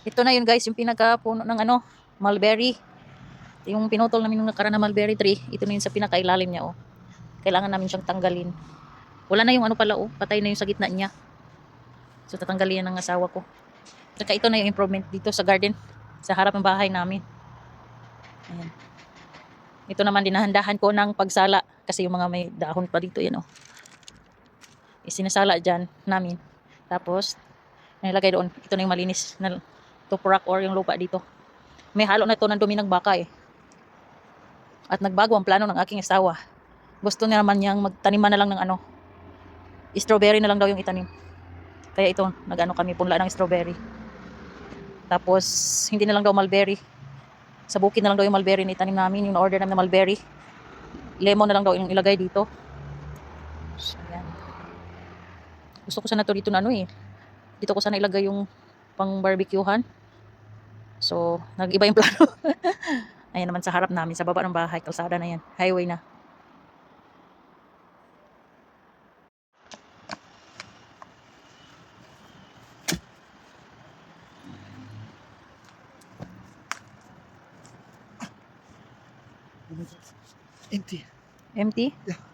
Ito na yun guys, yung pinaka-puno ng ano, mulberry. Yung pinutol namin nung nakaraan na mulberry tree, ito na yun sa pinakailalim niya, oh. Kailangan namin siyang tanggalin. Wala na yung ano pala, oh. Patay na yung sa gitna niya. So tatanggalin yan ng asawa ko. Saka ito na yung improvement dito sa garden, sa harap ng bahay namin. Ayan. Ito naman dinahandahan ko ng pagsala kasi yung mga may dahon pa dito yan, oh. Isinasala dyan namin. Tapos nilagay doon. Ito na yung malinis na tuprak or yung lupa dito. May halo na ito ng dumi ng baka, eh. At nagbago ang plano ng aking asawa. Gusto niya naman niyang magtaniman na lang ng ano, strawberry na lang daw yung itanim. Kaya ito, nag-ano kami, punla ng strawberry. Tapos hindi na lang daw mulberry. Sa bukid na lang daw yung mulberry na itanim namin, yung order namin na mulberry. Lemon na lang daw yung ilagay dito. So, yan. Gusto ko sana to dito na ano, eh. Dito ko sana ilagay yung pang barbecuehan. So, nag-iba yung plano. Ayan naman sa harap namin, sa baba ng bahay, kalsada na yan, highway na. Empty. Empty? Yeah.